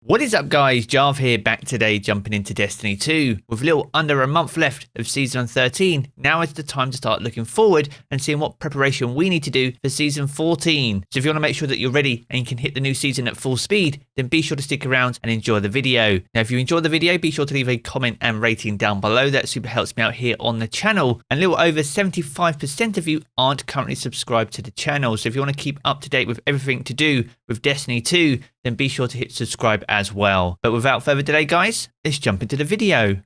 What is up guys, Jarv here, back today jumping into Destiny 2. With little under a month left of Season 13, now is the time to start looking forward and seeing what preparation we need to do for Season 14. So if you want to make sure that you're ready and you can hit the new season at full speed, then be sure to stick around and enjoy the video. Now if you enjoyed the video, be sure to leave a comment and rating down below, that super helps me out here on the channel. And a little over 75% of you aren't currently subscribed to the channel, so if you want to keep up to date with everything to do with Destiny 2, then be sure to hit subscribe as well. But without further delay guys, let's jump into the video.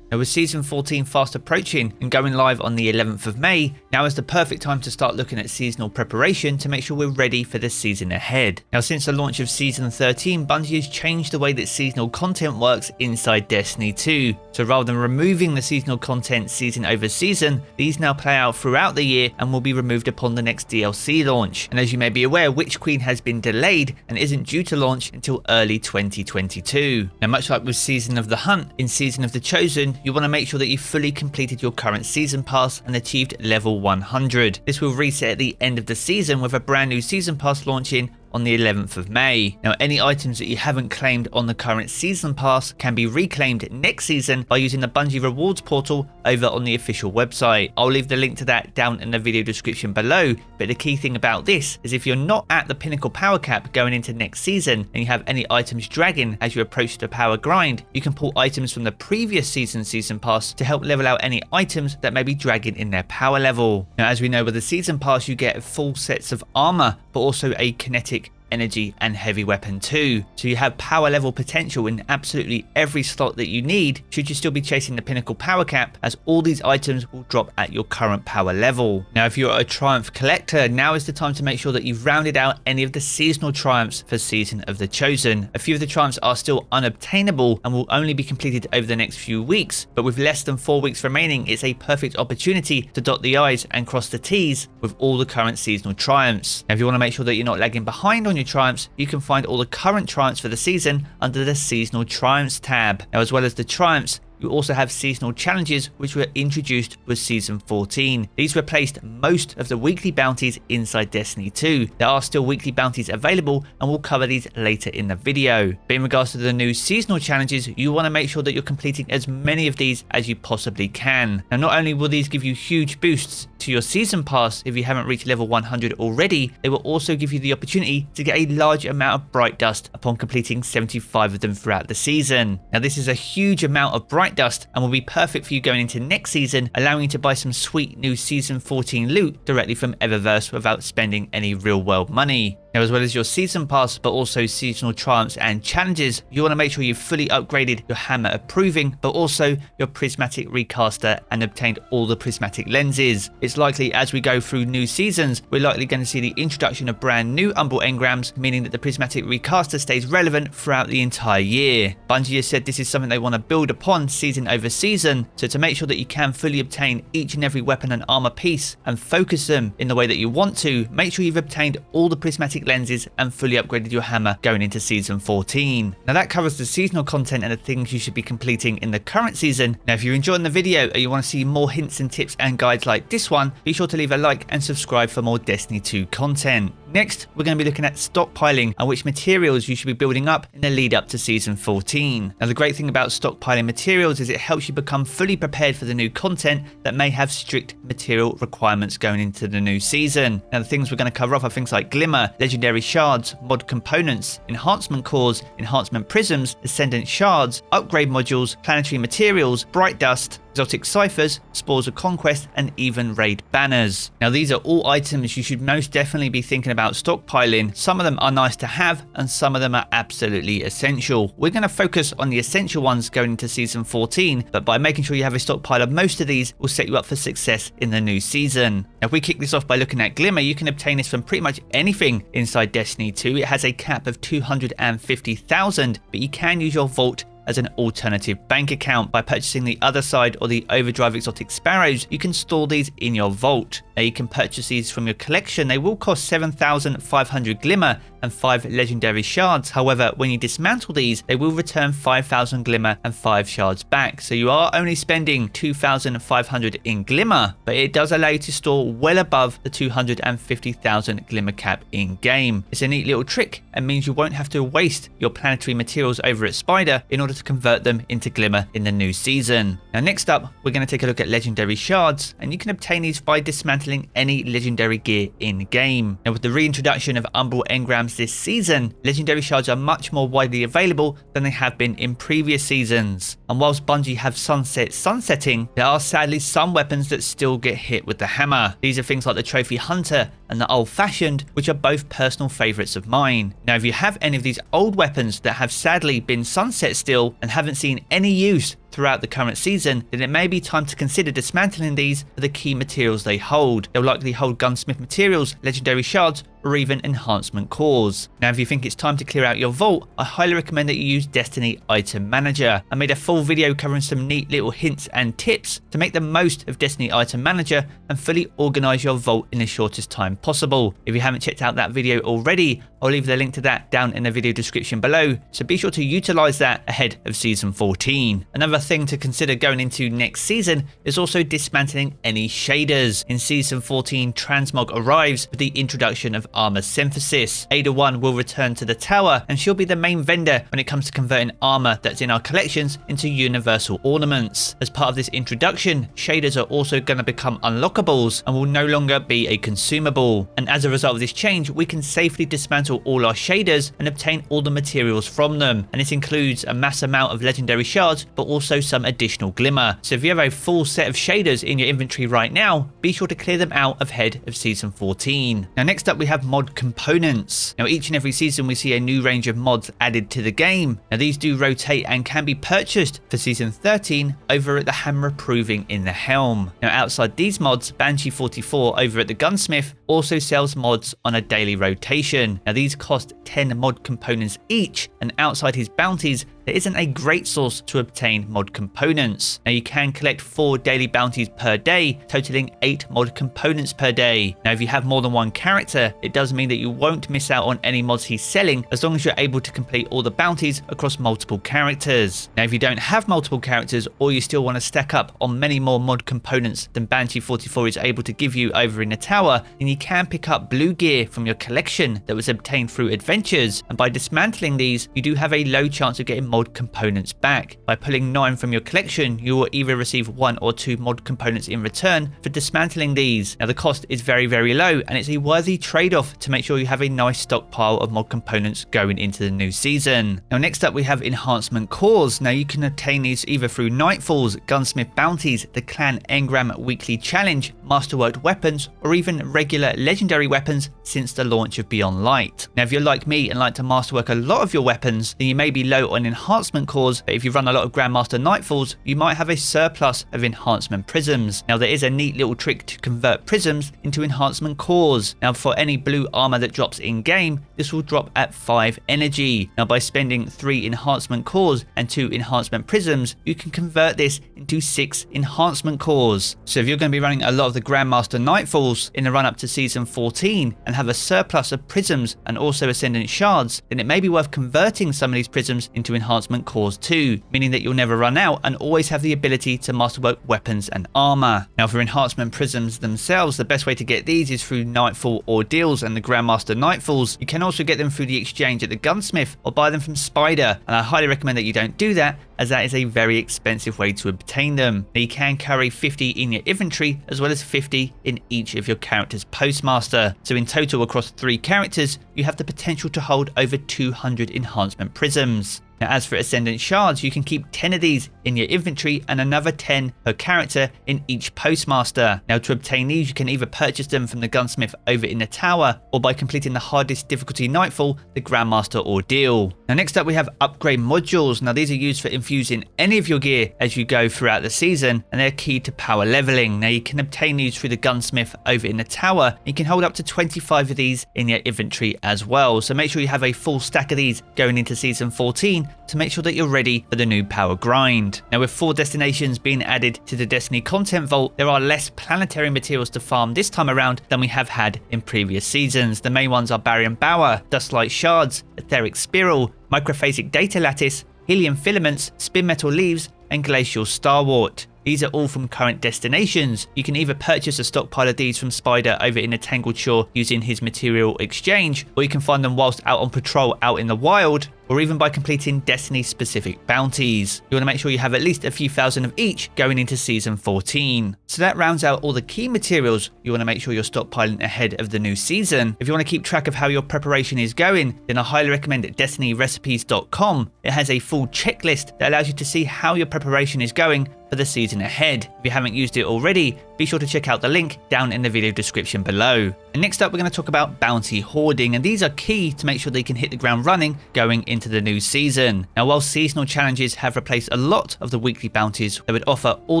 Now with Season 14 fast approaching and going live on the 11th of May, now is the perfect time to start looking at seasonal preparation to make sure we're ready for the season ahead. Now since the launch of Season 13, Bungie has changed the way that seasonal content works inside Destiny 2. So rather than removing the seasonal content season over season, these now play out throughout the year and will be removed upon the next DLC launch. And as you may be aware, Witch Queen has been delayed and isn't due to launch until early 2022. Now much like with Season of the Hunt, in Season of the Chosen, you want to make sure that you've fully completed your current season pass and achieved level 100. This will reset at the end of the season with a brand new season pass launching on the 11th of May. Now any items that you haven't claimed on the current season pass can be reclaimed next season by using the Bungie rewards portal over on the official website. I'll leave the link to that down in the video description below, but the key thing about this is if you're not at the pinnacle power cap going into next season and you have any items dragging as you approach the power grind, you can pull items from the previous season pass to help level out any items that may be dragging in their power level. Now as we know, with the season pass you get full sets of armor but also a kinetic, energy and heavy weapon too, so you have power level potential in absolutely every slot that you need should you still be chasing the pinnacle power cap, as all these items will drop at your current power level. Now if you're a triumph collector, now is the time to make sure that you've rounded out any of the seasonal triumphs for Season of the Chosen. A few of the triumphs are still unobtainable and will only be completed over the next few weeks, but with less than 4 weeks remaining, it's a perfect opportunity to dot the I's and cross the T's with all the current seasonal triumphs. Now if you want to make sure that you're not lagging behind on your triumphs, you can find all the current triumphs for the season under the Seasonal Triumphs tab. Now as well as the triumphs, you also have seasonal challenges which were introduced with Season 14. These replaced most of the weekly bounties inside Destiny 2. There are still weekly bounties available and we'll cover these later in the video. But in regards to the new seasonal challenges, you want to make sure that you're completing as many of these as you possibly can. Now not only will these give you huge boosts to your season pass if you haven't reached level 100 already, they will also give you the opportunity to get a large amount of bright dust upon completing 75 of them throughout the season. Now this is a huge amount of bright dust and will be perfect for you going into next season, allowing you to buy some sweet new Season 14 loot directly from Eververse without spending any real world money. Now as well as your season pass but also seasonal triumphs and challenges, you want to make sure you've fully upgraded your hammer approving but also your prismatic recaster and obtained all the prismatic lenses. It's likely as we go through new seasons we're likely going to see the introduction of brand new umbral engrams, meaning that the prismatic recaster stays relevant throughout the entire year. Bungie has said this is something they want to build upon season over season, so to make sure that you can fully obtain each and every weapon and armor piece and focus them in the way that you want to, make sure you've obtained all the prismatic lenses and fully upgraded your hammer going into Season 14. Now that covers the seasonal content and the things you should be completing in the current season. Now if you're enjoying the video or you want to see more hints and tips and guides like this one, be sure to leave a like and subscribe for more Destiny 2 content. Next, we're going to be looking at stockpiling and which materials you should be building up in the lead up to Season 14. Now the great thing about stockpiling materials is it helps you become fully prepared for the new content that may have strict material requirements going into the new season. Now the things we're going to cover off are things like Glimmer, legendary shards, mod components, enhancement cores, enhancement prisms, ascendant shards, upgrade modules, planetary materials, bright dust, exotic ciphers, spores of conquest, and even raid banners. Now these are all items you should most definitely be thinking about stockpiling. Some of them are nice to have and some of them are absolutely essential. We're going to focus on the essential ones going into Season 14, but by making sure you have a stockpile of most of these will set you up for success in the new season. Now if we kick this off by looking at Glimmer, you can obtain this from pretty much anything inside Destiny 2. It has a cap of 250,000, but you can use your vault as an alternative bank account. By purchasing the Other Side or the Overdrive Exotic Sparrows, you can store these in your vault. Now you can purchase these from your collection. They will cost 7,500 Glimmer and 5 legendary shards. However, when you dismantle these, they will return 5,000 Glimmer and 5 shards back. So you are only spending 2,500 in Glimmer, but it does allow you to store well above the 250,000 Glimmer cap in game. It's a neat little trick and means you won't have to waste your planetary materials over at Spider in order to convert them into Glimmer in the new season. Now next up, we're going to take a look at legendary shards, and you can obtain these by dismantling any legendary gear in game. Now with the reintroduction of Umbral engrams this season, legendary shards are much more widely available than they have been in previous seasons. And whilst Bungie have sunsetting, there are sadly some weapons that still get hit with the hammer. These are things like the Trophy Hunter and the Old Fashioned, which are both personal favourites of mine. Now if you have any of these old weapons that have sadly been sunset still and haven't seen any use throughout the current season, then it may be time to consider dismantling these for the key materials they hold. They'll likely hold gunsmith materials, legendary shards, or even enhancement cores. Now if you think it's time to clear out your vault, I highly recommend that you use Destiny Item Manager. I made a full video covering some neat little hints and tips to make the most of Destiny Item Manager and fully organise your vault in the shortest time possible. If you haven't checked out that video already, I'll leave the link to that down in the video description below, so be sure to utilise that ahead of Season 14. Another thing to consider going into next season is also dismantling any shaders. In Season 14, Transmog arrives with the introduction of Armor Synthesis. Ada 1 will return to the tower, and she'll be the main vendor when it comes to converting armor that's in our collections into universal ornaments. As part of this introduction, shaders are also going to become unlockables and will no longer be a consumable. And as a result of this change, we can safely dismantle all our shaders and obtain all the materials from them. And this includes a mass amount of legendary shards, but also some additional Glimmer. So if you have a full set of shaders in your inventory right now, be sure to clear them out ahead of Season 14. Now next up we have mod components. Now each and every season we see a new range of mods added to the game. Now these do rotate and can be purchased for Season 13 over at the Hammer Proving in the Helm. Now outside these mods, Banshee44 over at the Gunsmith also sells mods on a daily rotation. Now these cost 10 mod components each, and outside his bounties there isn't a great source to obtain mod components. Now you can collect 4 daily bounties per day, totaling 8 mod components per day. Now if you have more than one character, it does mean that you won't miss out on any mods he's selling as long as you're able to complete all the bounties across multiple characters. Now if you don't have multiple characters, or you still want to stack up on many more mod components than Banshee44 is able to give you over in the tower, then you can pick up blue gear from your collection that was obtained through adventures, and by dismantling these you do have a low chance of getting mod components back. By pulling 9 from your collection, you will either receive 1 or 2 mod components in return for dismantling these. Now the cost is very low, and it's a worthy trade-off to make sure you have a nice stockpile of mod components going into the new season. Now next up we have enhancement cores. Now you can obtain these either through Nightfalls, Gunsmith bounties, the Clan Engram weekly challenge, masterworked weapons, or even regular legendary weapons since the launch of Beyond Light. Now if you're like me and like to masterwork a lot of your weapons, then you may be low on enhancement cores, but if you run a lot of Grandmaster Nightfalls, you might have a surplus of enhancement prisms. Now there is a neat little trick to convert prisms into enhancement cores. Now for any blue armor that drops in game, this will drop at 5 energy. Now by spending 3 enhancement cores and 2 enhancement prisms, you can convert this into 6 enhancement cores. So if you're going to be running a lot of the Grandmaster Nightfalls in the run up to Season 14 and have a surplus of prisms and also Ascendant shards, then it may be worth converting some of these prisms into enhancement cores too, meaning that you'll never run out and always have the ability to masterwork weapons and armor. Now for enhancement prisms themselves, the best way to get these is through Nightfall Ordeals and the Grandmaster Nightfalls. You can also get them through the exchange at the Gunsmith or buy them from Spider, and I highly recommend that you don't do that, as that is a very expensive way to obtain them. Now you can carry 50 in your inventory as well as 50 in each of your character's postmaster. So in total across 3 characters, you have the potential to hold over 200 enhancement prisms. Now as for Ascendant shards, you can keep 10 of these in your inventory and another 10 per character in each postmaster. Now to obtain these, you can either purchase them from the Gunsmith over in the tower, or by completing the hardest difficulty Nightfall, the Grandmaster Ordeal. Now next up we have upgrade modules. Now these are used for infusing any of your gear as you go throughout the season, and they're key to power leveling. Now you can obtain these through the Gunsmith over in the tower. You can hold up to 25 of these in your inventory as well, so make sure you have a full stack of these going into Season 14 to make sure that you're ready for the new power grind. Now with 4 destinations being added to the Destiny content vault, there are less planetary materials to farm this time around than we have had in previous seasons. The main ones are Barium Bower, Dustlight Shards, Etheric Spiral, Microphasic Data Lattice, Helium Filaments, Spin Metal Leaves, and Glacial Starwort. These are all from current destinations. You can either purchase a stockpile of these from Spider over in the Tangled Shore using his material exchange, or you can find them whilst out on patrol out in the wild, or even by completing Destiny specific bounties. You want to make sure you have at least a few thousand of each going into Season 14. So that rounds out all the key materials you want to make sure you're stockpiling ahead of the new season. If you want to keep track of how your preparation is going, then I highly recommend DestinyRecipes.com. It has a full checklist that allows you to see how your preparation is going for the season ahead. If you haven't used it already, be sure to check out the link down in the video description below. And next up, we're going to talk about bounty hoarding, and these are key to make sure they can hit the ground running going into the new season. Now, while seasonal challenges have replaced a lot of the weekly bounties that would offer all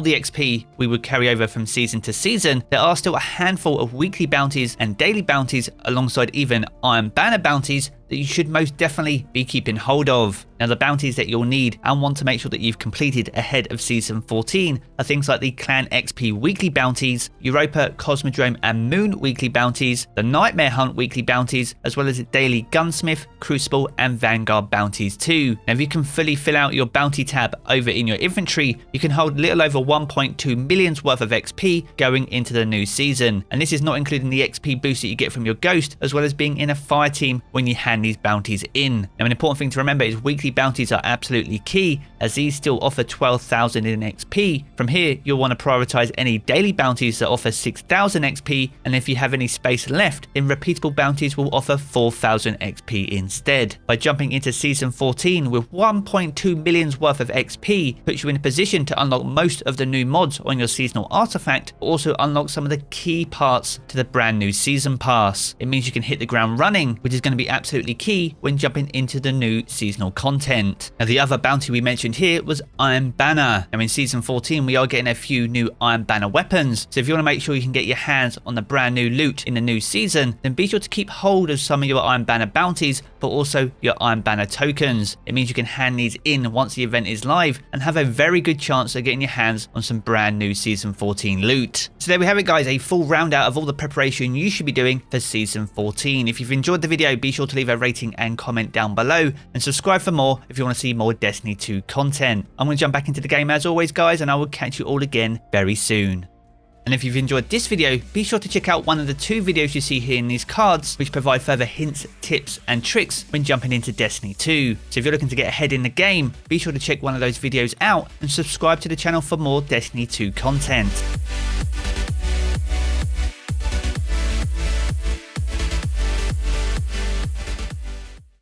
the XP we would carry over from season to season, there are still a handful of weekly bounties and daily bounties alongside even Iron Banner bounties that you should most definitely be keeping hold of. Now, the bounties that you'll need and want to make sure that you've completed ahead of Season 14 are things like the Clan XP weekly bounties, Europa, Cosmodrome and Moon weekly bounties, the Nightmare Hunt weekly bounties, as well as the daily Gunsmith, Crucible and Vanguard bounties too. Now, if you can fully fill out your bounty tab over in your inventory, you can hold little over 1.2 million's worth of XP going into the new season. And this is not including the XP boost that you get from your Ghost, as well as being in a fire team when you hand these bounties in. Now, an important thing to remember is weekly bounties are absolutely key, as these still offer 12,000 in XP. From here, you'll want to prioritize any daily bounties that offer 6,000 XP, and if you have any space left, then repeatable bounties will offer 4,000 XP instead. By jumping into Season 14 with 1.2 million's worth of XP puts you in a position to unlock most of the new mods on your seasonal artifact, but also unlock some of the key parts to the brand new season pass. It means you can hit the ground running, which is going to be absolutely key when jumping into the new seasonal content. Now, the other bounty we mentioned here was Iron Banner. Now, in Season 14 we are getting a few new Iron Banner weapons, so if you want to make sure you can get your hands on the brand new loot in the new season, then be sure to keep hold of some of your Iron Banner bounties, but also your Iron Banner tokens. It means you can hand these in once the event is live and have a very good chance of getting your hands on some brand new Season 14 loot. So there we have it guys, a full roundout of all the preparation you should be doing for Season 14. If you've enjoyed the video, be sure to leave a rating and comment down below, and subscribe for more if you want to see more Destiny 2 content. I'm going to jump back into the game as always guys, and I will catch you all again very soon. And if you've enjoyed this video, be sure to check out one of the 2 videos you see here in these cards, which provide further hints, tips and tricks when jumping into Destiny 2. So if you're looking to get ahead in the game, be sure to check one of those videos out and subscribe to the channel for more Destiny 2 content.